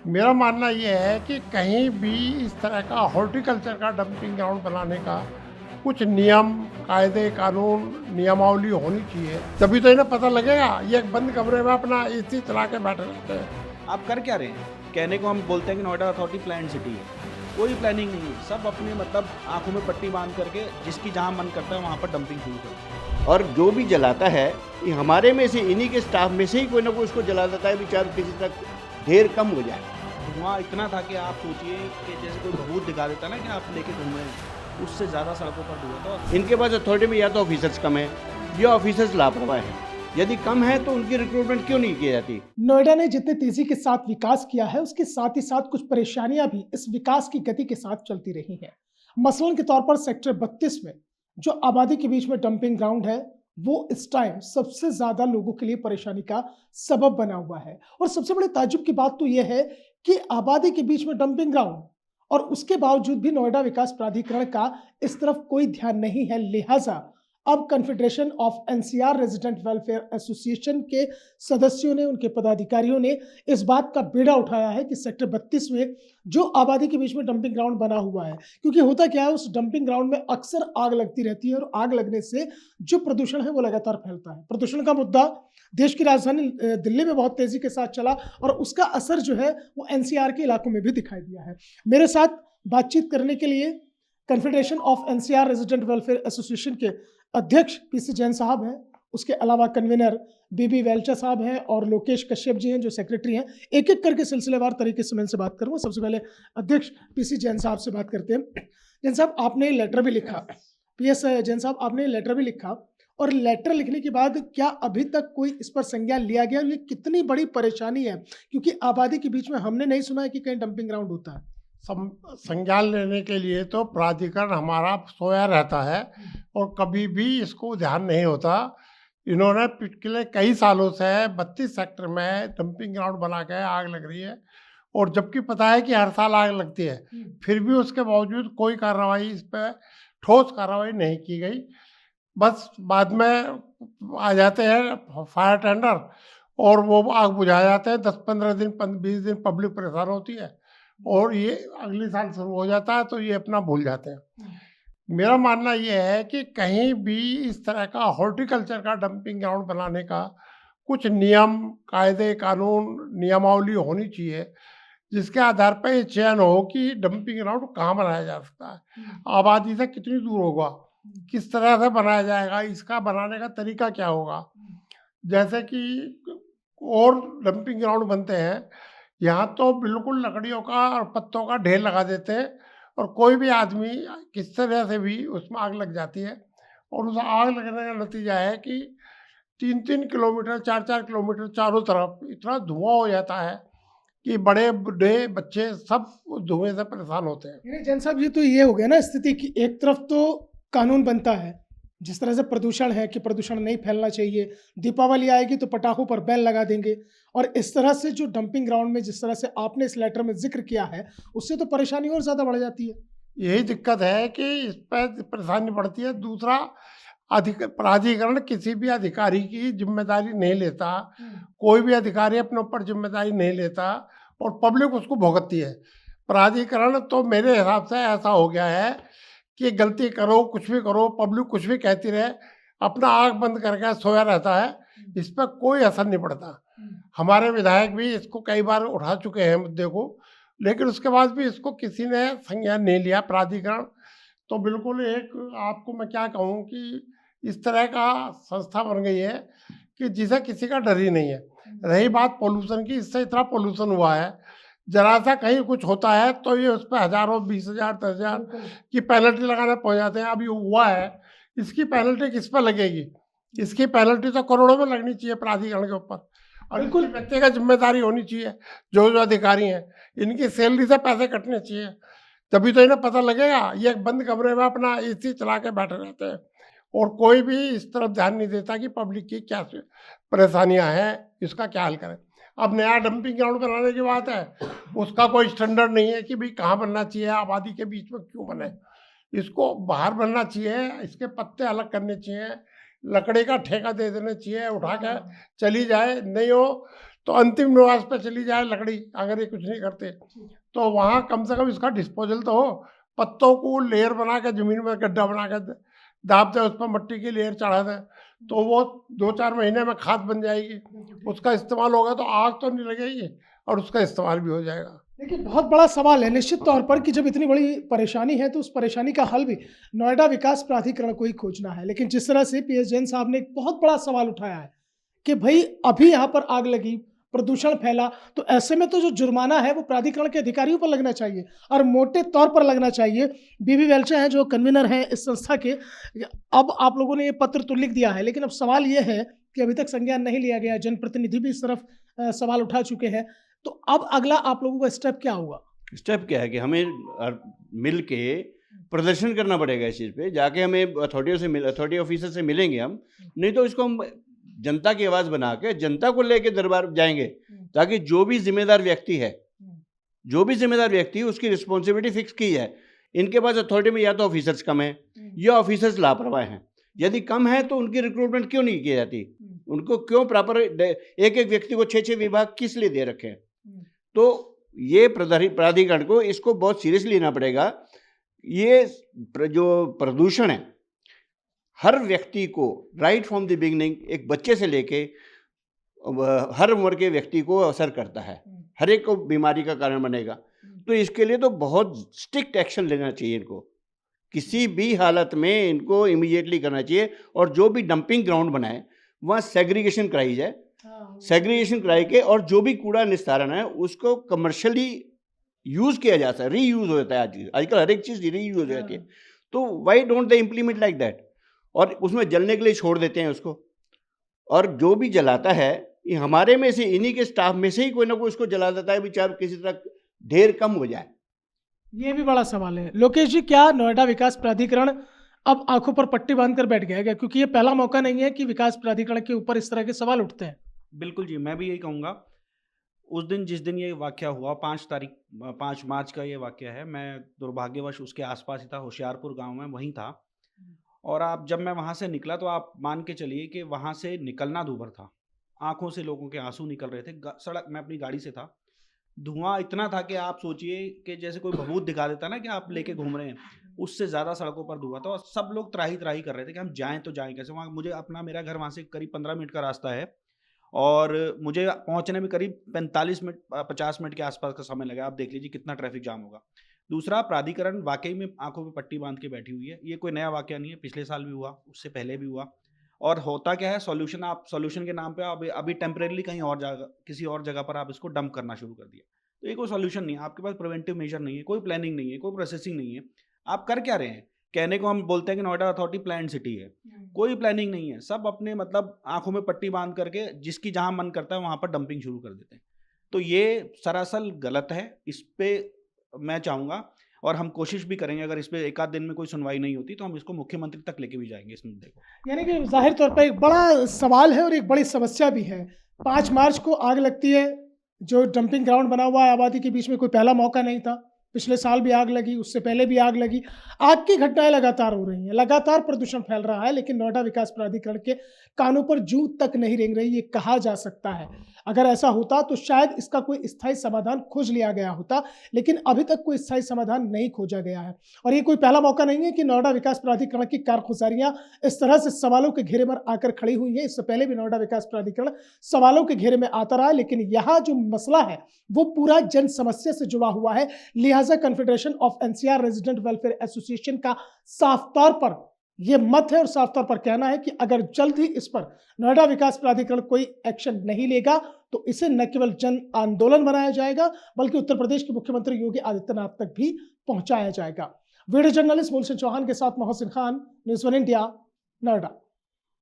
मेरा मानना ये है कि कहीं भी इस तरह का हॉर्टिकल्चर का डंपिंग ग्राउंड बनाने का कुछ नियम, कायदे, कानून, नियमावली होनी चाहिए। तभी तो इन्हें पता लगेगा। ये एक बंद कमरे में अपना एसी चला के बैठे रहते हैं। आप कर क्या रहे हैं? कहने को हम बोलते हैं कि नोएडा अथॉरिटी प्लान सिटी है। कोई प्लानिंग नहीं है। सब अपने आँखों में पट्टी बाँध करके जिसकी जहाँ मन करता है वहाँ पर डंपिंग शुरू करते हैं। और जो भी जलाता है ये हमारे में से, इन्हीं के स्टाफ में से ही कोई ना कोई उसको जला देता है, बेचारा किसी तक ढेर कम हो जाए। धुआं इतना था कि आप सोचिए कि जैसे कोई भभूत दिखा देता ना कि आप लेके घूम रहे हैं, उससे ज़्यादा सड़कों पर धुआं था। इनके पास अथॉरिटी में या तो ऑफिसर्स कम है या ऑफिसर्स लापरवाह हैं। यदि कम है तो उनकी रिक्रूटमेंट क्यों नहीं की जाती? नोएडा ने जितने तेजी के साथ विकास किया है, उसके साथ ही साथ कुछ परेशानियां भी इस विकास की गति के साथ चलती रही हैं। मसलन के तौर पर सेक्टर 32 में जो आबादी के बीच में डंपिंग ग्राउंड है, वो इस टाइम सबसे ज्यादा लोगों के लिए परेशानी का सबब बना हुआ है। और सबसे बड़ी ताज्जुब की बात तो यह है कि आबादी के बीच में डंपिंग ग्राउंड और उसके बावजूद भी नोएडा विकास प्राधिकरण का इस तरफ कोई ध्यान नहीं है। लिहाजा अब confederation of NCR resident welfare association के सदस्यों ने, उनके पदाधिकारियों ने इस बात का बीड़ा उठाया है कि सेक्टर 32 में जो आबादी के बीच में डंपिंग ग्राउंड बना हुआ है, क्योंकि होता क्या है, उस डंपिंग ग्राउंड में अक्सर आग लगती रहती है और आग लगने से जो प्रदूषण है वो लगातार फैलता है। प्रदूषण का मुद्दा देश की राजधानी दिल्ली में बहुत तेजी के साथ चला और उसका असर जो है वो एनसीआर के इलाकों में भी दिखाई दिया है। मेरे साथ बातचीत करने के लिए confederation of NCR resident welfare association के अध्यक्ष पीसी जैन साहब हैं, उसके अलावा कन्वीनर बीबी वेल्चा साहब हैं और लोकेश कश्यप जी हैं जो सेक्रेटरी हैं। एक एक करके सिलसिलेवार तरीके से मैं इनसे बात करूंगा। सबसे पहले अध्यक्ष पीसी जैन साहब से बात करते हैं। जैन साहब, आपने लेटर भी लिखा, पीएस जैन साहब आपने लेटर भी लिखा, और लेटर लिखने के बाद क्या अभी तक कोई इस पर संज्ञान लिया गया और ये कितनी बड़ी परेशानी है? क्योंकि आबादी के बीच में हमने नहीं सुना है कि कहीं डंपिंग ग्राउंड होता है। संज्ञान लेने के लिए तो प्राधिकरण हमारा सोया रहता है और कभी भी इसको ध्यान नहीं होता। इन्होंने पिछले कई सालों से 32 सेक्टर में डंपिंग ग्राउंड बना के आग लग रही है, और जबकि पता है कि हर साल आग लगती है, फिर भी उसके बावजूद कोई कार्रवाई, इस पर ठोस कार्रवाई नहीं की गई। बस बाद में आ जाते हैं फायर टेंडर और वो आग बुझा जाते हैं। 10-15 दिन 20 दिन पब्लिक परेशान होती है और ये अगले साल शुरू हो जाता है तो ये अपना भूल जाते हैं। मेरा मानना ये है कि कहीं भी इस तरह का हॉर्टिकल्चर का डंपिंग ग्राउंड बनाने का कुछ नियम, कायदे, कानून, नियमावली होनी चाहिए, जिसके आधार पर ये चयन हो कि डंपिंग ग्राउंड कहाँ बनाया जा सकता है, आबादी से कितनी दूर होगा, किस तरह से बनाया जाएगा, इसका बनाने का तरीका क्या होगा। जैसे कि और डंपिंग ग्राउंड बनते हैं, यहाँ तो बिल्कुल लकड़ियों का और पत्तों का ढेर लगा देते हैं और कोई भी आदमी किस तरह से भी उसमें आग लग जाती है, और उस आग लगने का नतीजा है कि 3-3 किलोमीटर, 4-4 किलोमीटर चारों तरफ इतना धुआं हो जाता है कि बड़े बूढ़े बच्चे सब उस धुएं से परेशान होते हैं। यानी जैन साहब, ये तो ये हो गया ना स्थिति कि एक तरफ तो कानून बनता है, जिस तरह से प्रदूषण है कि प्रदूषण नहीं फैलना चाहिए, दीपावली आएगी तो पटाखों पर बैन लगा देंगे, और इस तरह से जो डंपिंग ग्राउंड में जिस तरह से आपने इस लेटर में जिक्र किया है, उससे तो परेशानी और ज्यादा बढ़ जाती है। यही दिक्कत है कि इस पर परेशानी बढ़ती है। दूसरा, प्राधिकरण किसी भी अधिकारी की जिम्मेदारी नहीं लेता, कोई भी अधिकारी अपने ऊपर जिम्मेदारी नहीं लेता और पब्लिक उसको भुगतती है। प्राधिकरण तो मेरे हिसाब से ऐसा हो गया है कि गलती करो, कुछ भी करो, पब्लिक कुछ भी कहती रहे, अपना आँख बंद करके सोया रहता है, इस पर कोई असर नहीं पड़ता। हमारे विधायक भी इसको कई बार उठा चुके हैं मुद्दे को, लेकिन उसके बाद भी इसको किसी ने संज्ञान नहीं लिया। प्राधिकरण तो बिल्कुल एक, आपको मैं क्या कहूँ कि इस तरह का संस्था बन गई है कि जिसे किसी का डर ही नहीं है। रही बात पोल्यूशन की, इससे इतना पोल्यूशन हुआ है, जरा सा कहीं कुछ होता है तो ये उस पर हजारों, 20,000, 10,000 की पेनल्टी लगाने पहुंच जाते हैं। अभी हुआ है, इसकी पेनल्टी किस पर लगेगी? इसकी पेनल्टी तो करोड़ों में लगनी चाहिए प्राधिकरण के ऊपर, और बिल्कुल व्यक्तिगत जिम्मेदारी होनी चाहिए। जो जो अधिकारी हैं, इनकी सैलरी से पैसे कटने चाहिए, तभी तो इन्हें पता लगेगा। ये एक बंद कमरे में अपना एसी चला के बैठे रहते हैं और कोई भी इस तरफ ध्यान नहीं देता कि पब्लिक की क्या परेशानियां हैं, इसका क्या हल करें। अब नया डंपिंग ग्राउंड बनाने की बात है, उसका कोई स्टैंडर्ड नहीं है कि भाई कहाँ बनना चाहिए, आबादी के बीच में क्यों बने। इसको बाहर बनना चाहिए, इसके पत्ते अलग करने चाहिए, लकड़ी का ठेका दे देना चाहिए, उठा के चली जाए। नहीं हो तो अंतिम निवास पे चली जाए लकड़ी, अगर ये कुछ नहीं करते तो वहाँ कम से कम इसका डिस्पोजल तो हो। पत्तों को लेयर बना के जमीन में गड्ढा बना के दाब दे, उस पर मिट्टी की लेयर चढ़ा दे, तो वो 2-4 महीने में खाद बन जाएगी। उसका इस्तेमाल होगा तो आग तो नहीं लगेगी और उसका इस्तेमाल भी हो जाएगा। देखिए, बहुत बड़ा सवाल है निश्चित तौर पर कि जब इतनी बड़ी परेशानी है तो उस परेशानी का हल भी नोएडा विकास प्राधिकरण को ही खोजना है। लेकिन जिस तरह से पीएस जैन साहब ने एक बहुत बड़ा सवाल उठाया है कि भाई अभी यहाँ पर आग लगी, प्रदूषण फैला, तो ऐसे में तो जो जुर्माना है वो प्राधिकरण के अधिकारियों पर लगना चाहिए और मोटे तौर पर लगना चाहिए। बीबी वेल्चे हैं जो कन्वीनर हैं इस संस्था के। अब आप लोगों ने ये पत्र तो लिख दिया है, लेकिन अब सवाल ये है कि अभी तक संज्ञान नहीं लिया गया, जनप्रतिनिधि भी इस तरफ सवाल उठा चुके हैं, तो अब अगला आप लोगों का स्टेप क्या होगा? स्टेप क्या है कि हमें मिल के प्रदर्शन करना पड़ेगा इस चीज़ पे, जाके हमें अथॉरिटी ऑफिसर से मिलेंगे हम, नहीं तो इसको हम जनता की आवाज़ बना के जनता को लेके दरबार जाएंगे, ताकि जो भी जिम्मेदार व्यक्ति है उसकी रिस्पॉन्सिबिलिटी फिक्स की जाए। इनके पास अथॉरिटी में या तो ऑफिसर्स कम है या ऑफिसर्स लापरवाह हैं। यदि कम है तो उनकी रिक्रूटमेंट क्यों नहीं की जाती, उनको क्यों प्रॉपर एक व्यक्ति को 6 विभाग किस लिए दे रखे हैं? तो ये प्राधिकरण को इसको बहुत सीरियसली लेना पड़ेगा। ये जो प्रदूषण है हर व्यक्ति को राइट फ्रॉम द बिगिनिंग, एक बच्चे से लेके हर उम्र के व्यक्ति को असर करता है, हर एक को बीमारी का कारण बनेगा। तो इसके लिए तो बहुत स्ट्रिक्ट एक्शन लेना चाहिए इनको, किसी भी हालत में इनको इमीडिएटली करना चाहिए। और जो भी डंपिंग ग्राउंड बनाए वहाँ सेग्रीगेशन कराई जाए, सेग्रीगेशन कराई के, और जो भी कूड़ा निस्तारण है उसको कमर्शियली यूज़ किया जाता है, रीयूज़ हो जाता है। आजकल हर एक चीज़ रीयूज़ हो जाती है, तो why don't they implement like that? और उसमें जलने के लिए छोड़ देते हैं उसको, और जो भी जलाता है ये हमारे में से, इन्हीं के स्टाफ में से ही कोई ना कोई उसको जला देता है, बेचारा किसी तरह ढेर कम हो जाए। ये भी बड़ा सवाल है। लोकेश जी, क्या नोएडा विकास प्राधिकरण अब आंखों पर पट्टी बांधकर बैठ गया है? क्योंकि ये पहला मौका नहीं है कि विकास प्राधिकरण के ऊपर इस तरह के सवाल उठते हैं। बिल्कुल जी, मैं भी यही कहूँगा। उस दिन जिस दिन ये वाकया हुआ 5 मार्च का ये वाकया है, मैं दुर्भाग्यवश उसके आसपास ही था, होशियारपुर गांव में वहीं था। और आप जब मैं वहाँ से निकला तो आप मान के चलिए कि वहाँ से निकलना दूभर था, आंखों से लोगों के आंसू निकल रहे थे। सड़क, मैं अपनी गाड़ी से था, धुआं इतना था कि आप सोचिए कि जैसे कोई भभूत दिखा देता ना कि आप लेके घूम रहे हैं, उससे ज़्यादा सड़कों पर धुआं था। और सब लोग त्राही त्राही कर रहे थे कि हम जाएं तो जाएं कैसे। वहाँ मेरा घर वहाँ से करीब 15 मिनट का रास्ता है और मुझे पहुँचने में करीब 50 मिनट के आसपास का समय लगा। आप देख लीजिए कितना ट्रैफिक जाम होगा। दूसरा, प्राधिकरण वाकई में आंखों पे पट्टी बांध के बैठी हुई है। ये कोई नया वाकया नहीं है, पिछले साल भी हुआ, उससे पहले भी हुआ। और होता क्या है, सॉल्यूशन के नाम पे अभी टेम्परेरी कहीं और जगह, किसी और जगह पर आप इसको डंप करना शुरू कर दिया। तो ये कोई सॉल्यूशन नहीं है। आपके पास प्रिवेंटिव मेजर नहीं है, कोई प्लानिंग नहीं है, कोई प्रोसेसिंग नहीं है। आप कर क्या रहे हैं? कहने को हम बोलते हैं कि नोएडा अथॉरिटी प्लान सिटी है, कोई प्लानिंग नहीं है। सब अपने आंखों में पट्टी बांध करके जिसकी जहां मन करता है वहां पर डंपिंग शुरू कर देते हैं। तो ये सरासर गलत है। इस पे मैं चाहूंगा, और हम कोशिश भी करेंगे, अगर इस पे एक आध दिन में कोई सुनवाई नहीं होती तो हम इसको मुख्यमंत्री तक लेके भी जाएंगे इस मुद्दे को। यानी कि जाहिर तौर पर एक बड़ा सवाल है और एक बड़ी समस्या भी है। 5 मार्च को आग लगती है, जो डंपिंग ग्राउंड बना हुआ है आबादी के बीच में, कोई पहला मौका नहीं था। पिछले साल भी आग लगी, उससे पहले भी आग लगी। आग की घटनाएं लगातार हो रही हैं, लगातार प्रदूषण फैल रहा है, लेकिन नोएडा विकास प्राधिकरण के कानों पर जूं तक नहीं रेंग रही, ये कहा जा सकता है। अगर ऐसा होता तो शायद इसका कोई स्थायी समाधान खोज लिया गया होता, लेकिन अभी तक कोई स्थायी समाधान नहीं खोजा गया है। और ये कोई पहला मौका नहीं है कि नोएडा विकास प्राधिकरण की कारगुजारियां इस तरह से सवालों के घेरे में आकर खड़ी हुई हैं। इससे पहले भी नोएडा विकास प्राधिकरण सवालों के घेरे में आता रहा है, लेकिन यहाँ जो मसला है वो पूरा जन समस्या से जुड़ा हुआ है। लिहाजा confederation of NCR resident welfare association का साफ तौर पर यह मत है और साफ तौर पर कहना है कि अगर जल्द ही इस पर नोएडा विकास प्राधिकरण कोई एक्शन नहीं लेगा तो इसे न केवल जन आंदोलन बनाया जाएगा, बल्कि उत्तर प्रदेश के मुख्यमंत्री योगी आदित्यनाथ तक भी पहुंचाया जाएगा। वीडियो जर्नलिस्ट मूलचंद चौहान के साथ मोहसिन खान, न्यूज़ 1 इंडिया, नोएडा।